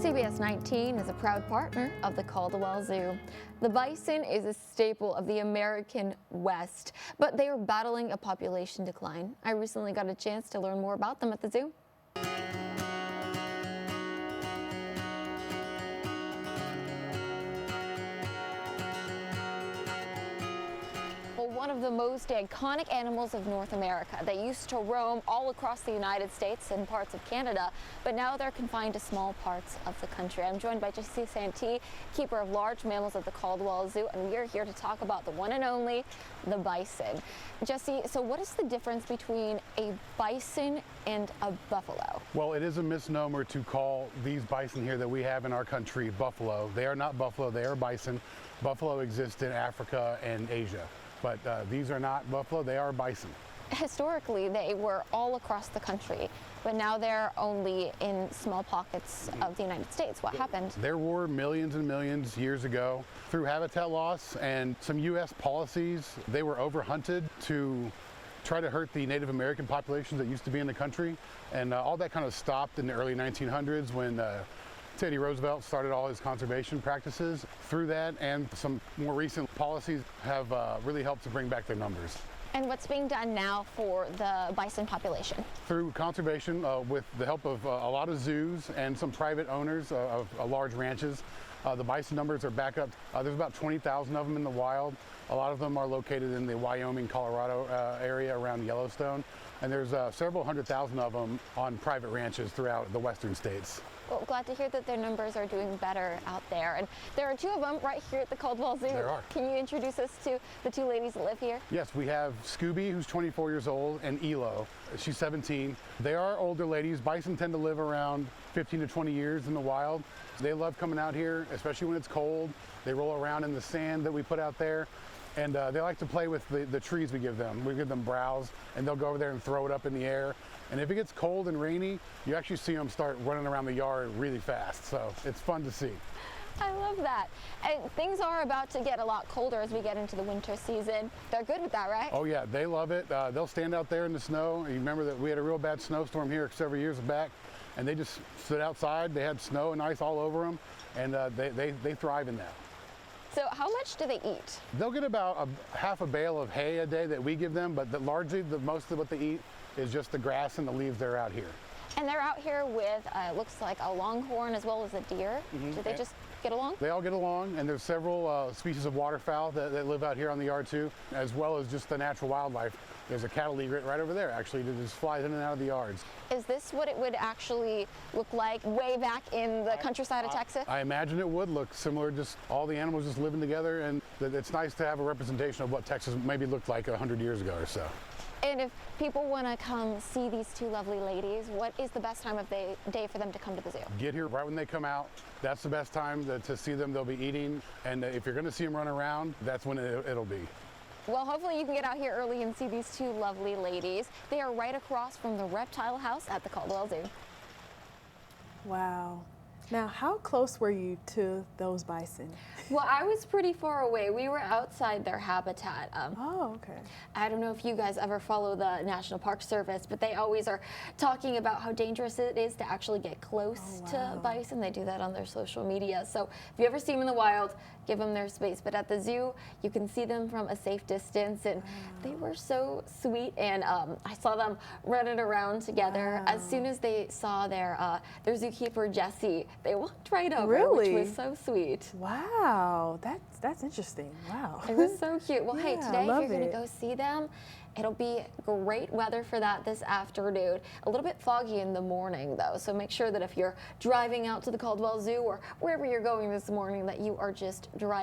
CBS 19 is a proud partner of the Caldwell Zoo. The bison is a staple of the American West, but they are battling a population decline. I recently got a chance to learn more about them at the zoo. One of the most iconic animals of North America. They used to roam all across the United States and parts of Canada, but now they're confined to small parts of the country. I'm joined by Jesse Santee, keeper of large mammals at the Caldwell Zoo, and we are here to talk about the one and only, the bison. Jesse, so what is the difference between a bison and a buffalo? Well, it is a misnomer to call these bison here that we have in our country buffalo. They are not buffalo, they are bison. Buffalo exists in Africa and Asia. But these are not buffalo, they are bison. Historically, they were all across the country, but now they're only in small pockets of the United States. What happened? There were millions and millions years ago. Through habitat loss and some U.S. policies, they were overhunted to try to hurt the Native American populations that used to be in the country. And all that kind of stopped in the early 1900s when Teddy Roosevelt started all his conservation practices. Through that and some more recent policies have really helped to bring back their numbers. And what's being done now for the bison population? Through conservation with the help of a lot of zoos and some private owners of large ranches. The bison numbers are back up. There's about 20,000 of them in the wild. A lot of them are located in the Wyoming, Colorado area around Yellowstone. And there's several 100,000 of them on private ranches throughout the western states. Well, glad to hear that their numbers are doing better out there. And there are two of them right here at the Caldwell Zoo. There are. Can you introduce us to the two ladies that live here? Yes, we have Scooby, who's 24 years old, and Elo. She's 17. They are older ladies. Bison tend to live around 15 to 20 years in the wild. They love coming out here, especially when it's cold. They roll around in the sand that we put out there. And they like to play with the trees we give them. We give them browse, and they'll go over there and throw it up in the air. And if it gets cold and rainy, you actually see them start running around the yard really fast. So it's fun to see. I love that. And things are about to get a lot colder as we get into the winter season. They're good with that, right? Oh yeah, they love it. They'll stand out there in the snow. You remember that we had a real bad snowstorm here several years back, and they just stood outside. They had snow and ice all over them, and they thrive in that. So how much do they eat? They'll get about half a bale of hay a day that we give them, but largely most of what they eat is just the grass and the leaves that are out here. And they're out here with, looks like a longhorn as well as a deer. Do they just get along? They all get along, and there's several species of waterfowl that live out here on the yard too, as well as just the natural wildlife. There's a cattle egret right over there, actually, that just flies in and out of the yards. Is this what it would actually look like way back in the countryside of Texas? I imagine it would look similar, just all the animals just living together, and it's nice to have a representation of what Texas maybe looked like 100 years ago or so. And if people want to come see these two lovely ladies, what is the best time of day for them to come to the zoo? Get here right when they come out. That's the best time to see them. They'll be eating, and if you're going to see them run around, that's when it'll be. Well, hopefully you can get out here early and see these two lovely ladies. They are right across from the reptile house at the Caldwell Zoo. Wow. Now, how close were you to those bison? Well, I was pretty far away. We were outside their habitat. Oh, okay. I don't know if you guys ever follow the National Park Service, but they always are talking about how dangerous it is to actually get close to bison. They do that on their social media. So if you ever see them in the wild, give them their space. But at the zoo, you can see them from a safe distance, and they were so sweet. And I saw them running around together. As soon as they saw their zookeeper Jesse, they walked right over, which was so sweet. Wow, that's interesting. Wow. It was so cute. Well, hey, today if you're going to go see them, it'll be great weather for that this afternoon. A little bit foggy in the morning, though, so make sure that if you're driving out to the Caldwell Zoo or wherever you're going this morning, that you are just driving